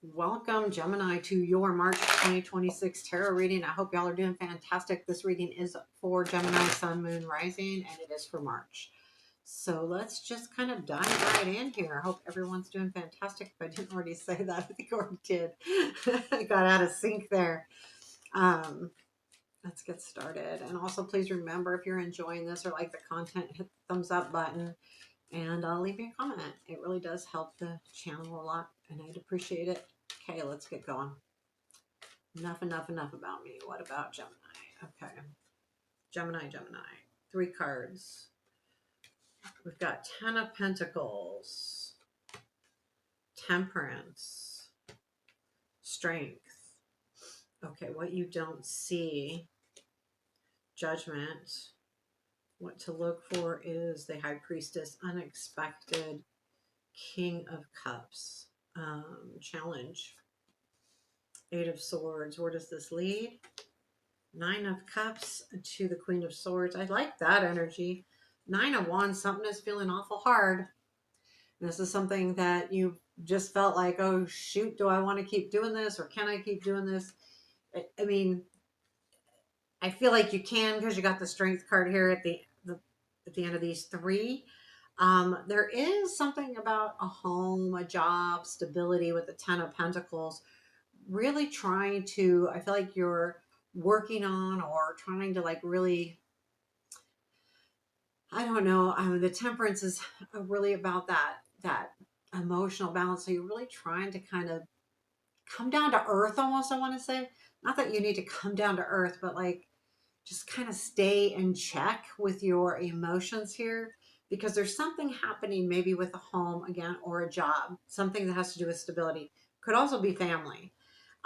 Welcome, Gemini, to your March 2026 tarot reading. I hope y'all are doing fantastic. This reading is for Gemini, Sun, Moon, Rising, and it is for March. So let's just kind of dive right in here. I hope everyone's doing fantastic. If I didn't already say that, I think I already did. I got out of sync there. Let's get started. And also, please remember, if you're enjoying this or like the content, hit the thumbs up button and leave me a comment. It really does help the channel a lot, and I'd appreciate it. Okay, let's get going. Enough about me. What about Gemini? Okay. Gemini. Three cards. We've got Ten of Pentacles, Temperance, Strength. Okay, what you don't see, Judgment. What to look for is the High Priestess, Unexpected, King of Cups, Challenge, Eight of Swords. Where does this lead? Nine of Cups to the Queen of Swords. I like that energy. Nine of Wands, something is feeling awful hard. And this is something that you just felt like, oh, shoot, do I want to keep doing this or can I keep doing this? I mean, I feel like you can because you got the Strength card here at the end of these three. There is something about a home, a job, stability with the Ten of Pentacles. Really trying to, I feel like you're working on or trying to like really, I don't know. The Temperance is really about that emotional balance. So you're really trying to kind of come down to earth almost, I want to say. Not that you need to come down to earth, but like just kind of stay in check with your emotions here, because there's something happening maybe with a home again or a job, something that has to do with stability. Could also be family.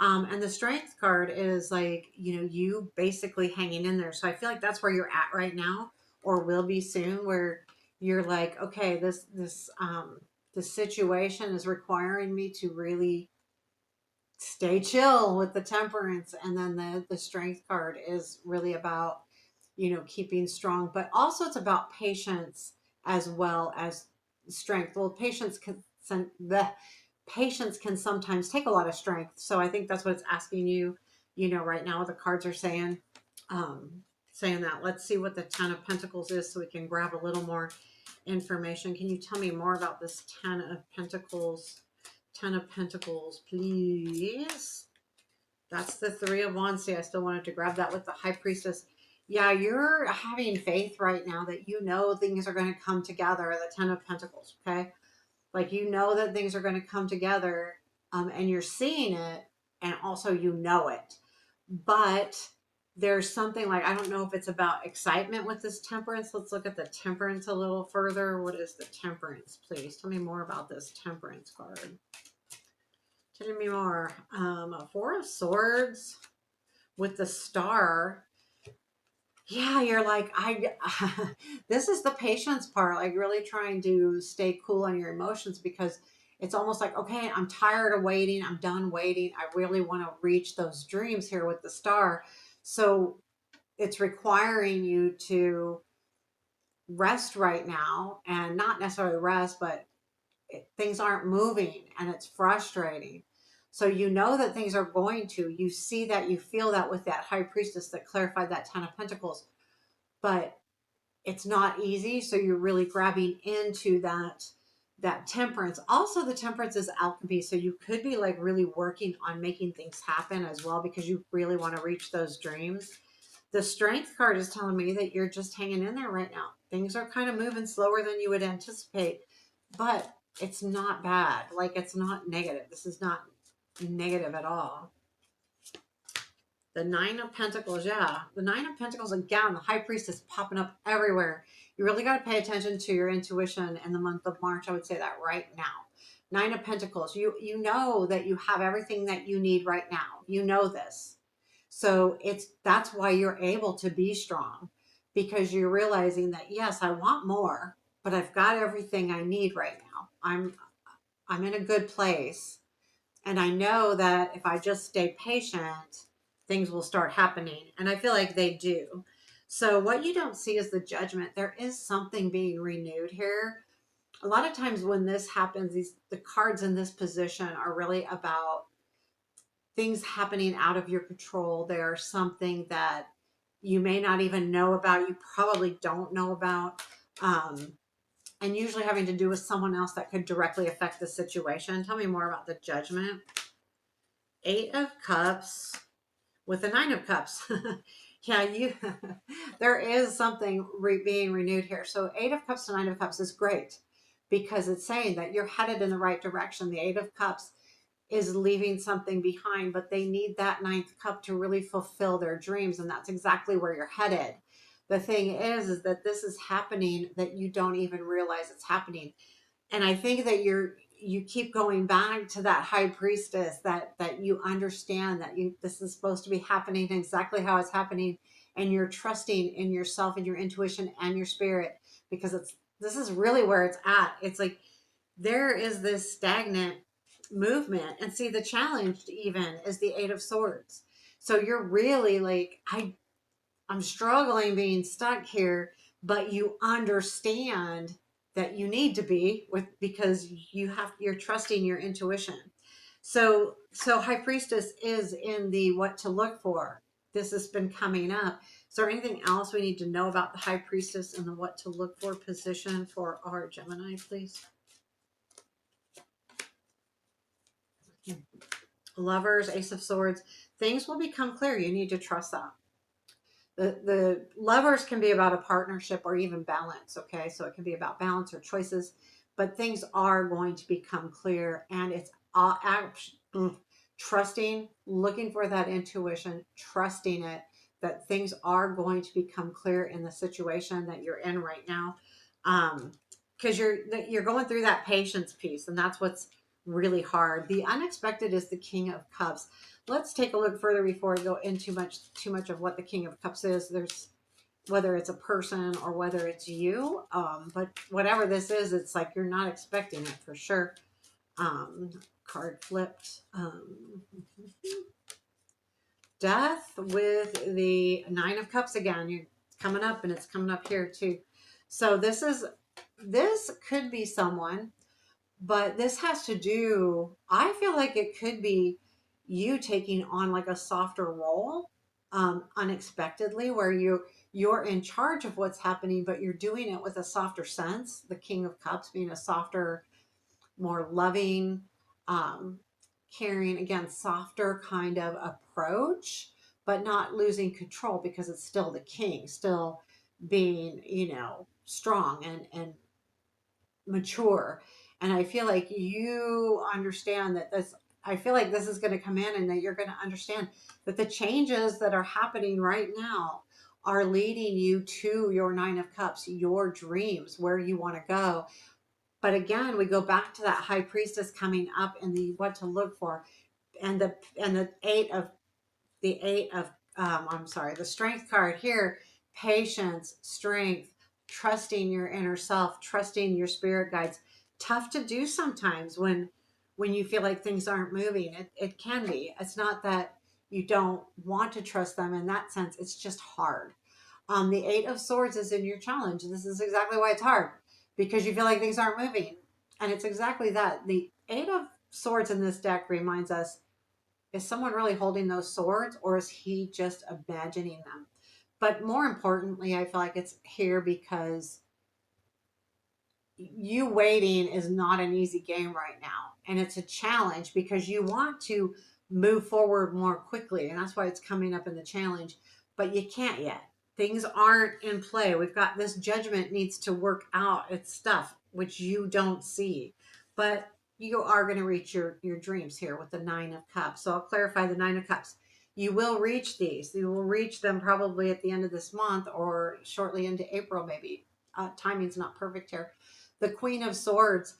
And the Strength card is like, you basically hanging in there. So I feel like that's where you're at right now, or will be soon, where you're like, okay, this situation is requiring me to really stay chill with the Temperance. And then the Strength card is really about, keeping strong, but also it's about patience as well as strength. Well, patience can sometimes take a lot of strength. So I think that's what it's asking you, right now what the cards are saying. Saying that. Let's see what the Ten of Pentacles is so we can grab a little more information. Can you tell me more about this Ten of Pentacles? Ten of Pentacles, please. That's the Three of Wands. See, I still wanted to grab that with the High Priestess. Yeah, you're having faith right now that things are going to come together. The Ten of Pentacles, okay? Like that things are going to come together, and you're seeing it, and also it. But there's something like, I don't know if it's about excitement with this Temperance. Let's look at the Temperance a little further. What is the Temperance, please? Tell me more about this Temperance card. Tell me more. Four of Swords with the Star. Yeah, you're like, this is the patience part, like really trying to stay cool on your emotions, because it's almost like, okay, I'm tired of waiting. I'm done waiting. I really want to reach those dreams here with the Star. So it's requiring you to rest right now, and not necessarily rest, but things aren't moving and it's frustrating. So that things are going to, you see that, you feel that with that High Priestess that clarified that Ten of Pentacles, but it's not easy. So you're really grabbing into that Temperance. Also, the Temperance is alchemy. So you could be like really working on making things happen as well, because you really want to reach those dreams. The Strength card is telling me that you're just hanging in there right now. Things are kind of moving slower than you would anticipate, but it's not bad. Like, it's not negative. This is not negative at all. The Nine of Pentacles, yeah. The Nine of Pentacles, again, the High Priestess popping up everywhere. You really got to pay attention to your intuition in the month of March. I would say that right now. Nine of Pentacles, you know that you have everything that you need right now. You know this. So that's why you're able to be strong, because you're realizing that, yes, I want more, but I've got everything I need right now. I'm in a good place. And I know that if I just stay patient, things will start happening. And I feel like they do. So what you don't see is the Judgment. There is something being renewed here. A lot of times when this happens, the cards in this position are really about things happening out of your control. There's something that you may not even know about, you probably don't know about, and usually having to do with someone else that could directly affect the situation. Tell me more about the Judgment. 8 of Cups with the 9 of Cups. Yeah, there is something being renewed here. So 8 of Cups to 9 of Cups is great because it's saying that you're headed in the right direction. The 8 of Cups is leaving something behind, but they need that 9th cup to really fulfill their dreams. And that's exactly where you're headed. The thing is that this is happening that you don't even realize it's happening. And I think that you keep going back to that high priestess, that you understand that this is supposed to be happening exactly how it's happening, and you're trusting in yourself and your intuition and your spirit, because this is really where it's at. It's like there is this stagnant movement. And see, the challenge even is the 8 of Swords. So you're really like, I'm struggling being stuck here, but you understand that you need to be with, because you're trusting your intuition. So High Priestess is in the what to look for. This has been coming up. Is there anything else we need to know about the High Priestess and the what to look for position for our Gemini, please? Lovers, Ace of Swords. Things will become clear. You need to trust that. The Lovers can be about a partnership or even balance. Okay, so it can be about balance or choices, but things are going to become clear, and it's trusting, looking for that intuition, trusting it, that things are going to become clear in the situation that you're in right now. Because you're going through that patience piece, and that's what's really hard. The unexpected is the King of Cups. Let's take a look further before I go into too much of what the King of Cups is. There's, whether it's a person or whether it's you, but whatever this is, it's like you're not expecting it for sure. Card flipped. Death with the 9 of Cups again. You're coming up, and it's coming up here too. So this could be someone, but this has to do, I feel like it could be you taking on like a softer role, unexpectedly, where you're in charge of what's happening, but you're doing it with a softer sense. The King of Cups being a softer, more loving, um, caring, again, softer kind of approach, but not losing control, because it's still the king, still being, strong and mature. And I feel like you understand that I feel like this is going to come in, and that you're going to understand that the changes that are happening right now are leading you to your 9 of Cups, your dreams, where you want to go. But again, we go back to that High Priestess coming up, and the what to look for, and the eight of I'm sorry, the Strength card here. Patience, strength, trusting your inner self, trusting your spirit guides. Tough to do sometimes when you feel like things aren't moving. It can be. It's not that you don't want to trust them in that sense. It's just hard. The 8 of Swords is in your challenge. This is exactly why it's hard, because you feel like things aren't moving. And it's exactly that. The 8 of Swords in this deck reminds us, is someone really holding those swords, or is he just imagining them? But more importantly, I feel like it's here because you waiting is not an easy game right now. And it's a challenge because you want to move forward more quickly. And that's why it's coming up in the challenge. But you can't yet. Things aren't in play. We've got this Judgment needs to work out its stuff, which you don't see. But you are going to reach your dreams here with the 9 of Cups. So I'll clarify the 9 of Cups. You will reach these. You will reach them probably at the end of this month or shortly into April, maybe. Timing's not perfect here. The Queen of Swords,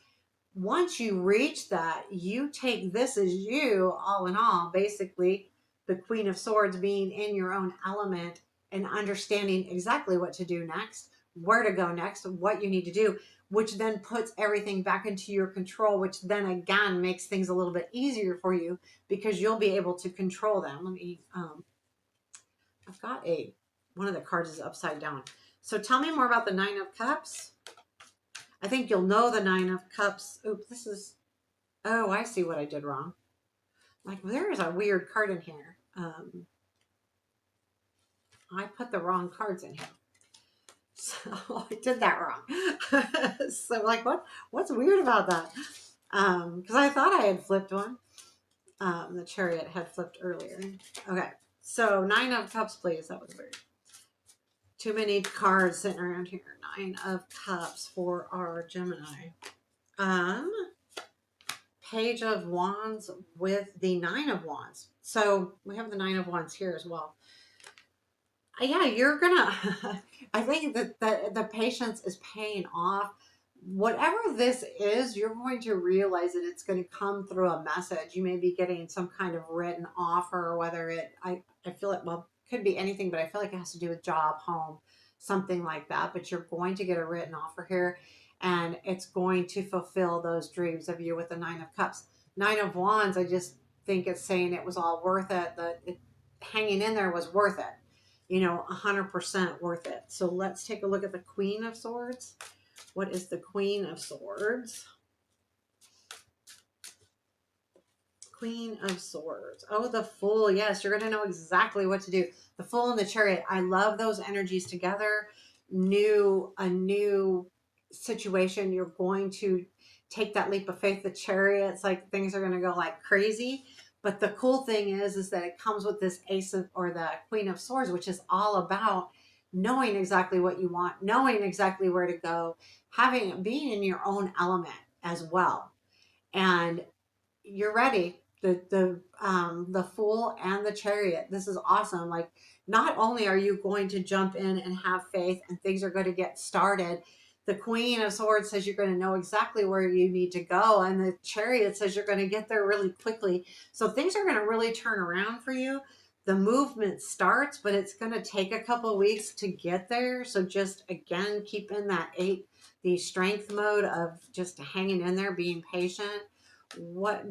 once you reach that, you take this as you, all in all, basically, the Queen of Swords being in your own element and understanding exactly what to do next, where to go next, what you need to do, which then puts everything back into your control, which then again makes things a little bit easier for you because you'll be able to control them. Let me, I've got one of the cards is upside down. So tell me more about the 9 of Cups. I think you'll know the 9 of Cups. Oops, oh, I see what I did wrong. like there is a weird card in here. I put the wrong cards in here. So I did that wrong. So like what's weird about that? Because I thought I had flipped one. The chariot had flipped earlier. Okay. So 9 of Cups, please. That was weird. Too many cards sitting around here. 9 of Cups for our Gemini. Um, Page of Wands with the 9 of Wands. So we have the 9 of Wands here as well. Yeah, you're gonna. I think that the patience is paying off. Whatever this is, you're going to realize that it's going to come through a message. You may be getting some kind of written offer, whether I feel it, well, could be anything, but I feel like it has to do with job, home, something like that. But you're going to get a written offer here, and it's going to fulfill those dreams of you with the 9 of Cups. 9 of Wands, I just think it's saying it was all worth it. That hanging in there was worth it. 100% worth it. So let's take a look at the Queen of Swords. What is the Queen of Swords? Queen of Swords. Oh, the Fool. Yes, you're going to know exactly what to do. The Fool and the Chariot. I love those energies together. A new situation. You're going to take that leap of faith. The Chariot's like things are going to go like crazy. But the cool thing is that it comes with this Ace of, or the Queen of Swords, which is all about knowing exactly what you want, knowing exactly where to go, being in your own element as well. And you're ready. The Fool and the Chariot. This is awesome. Like, not only are you going to jump in and have faith and things are going to get started, the Queen of Swords says you're going to know exactly where you need to go, and the Chariot says you're going to get there really quickly. So things are going to really turn around for you. The movement starts, but it's going to take a couple of weeks to get there. So just again, keep in the strength mode of just hanging in there, being patient. What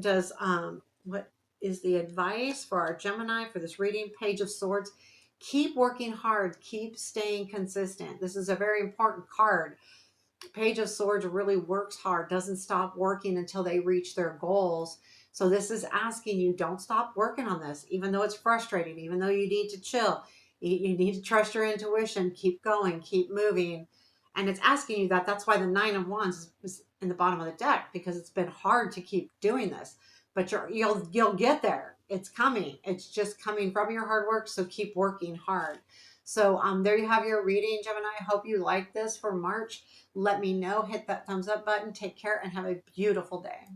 is the advice for our Gemini for this reading? Page of Swords. Keep working hard. Keep staying consistent. This is a very important card. Page of Swords really works hard, doesn't stop working until they reach their goals. So this is asking you, don't stop working on this, even though it's frustrating, even though you need to chill. You need to trust your intuition, keep going, keep moving. And it's asking you that. That's why the 9 of Wands is in the bottom of the deck, because it's been hard to keep doing this. But you'll get there. It's coming. It's just coming from your hard work. So keep working hard. So there you have your reading, Gemini. I hope you like this for March. Let me know. Hit that thumbs up button. Take care and have a beautiful day.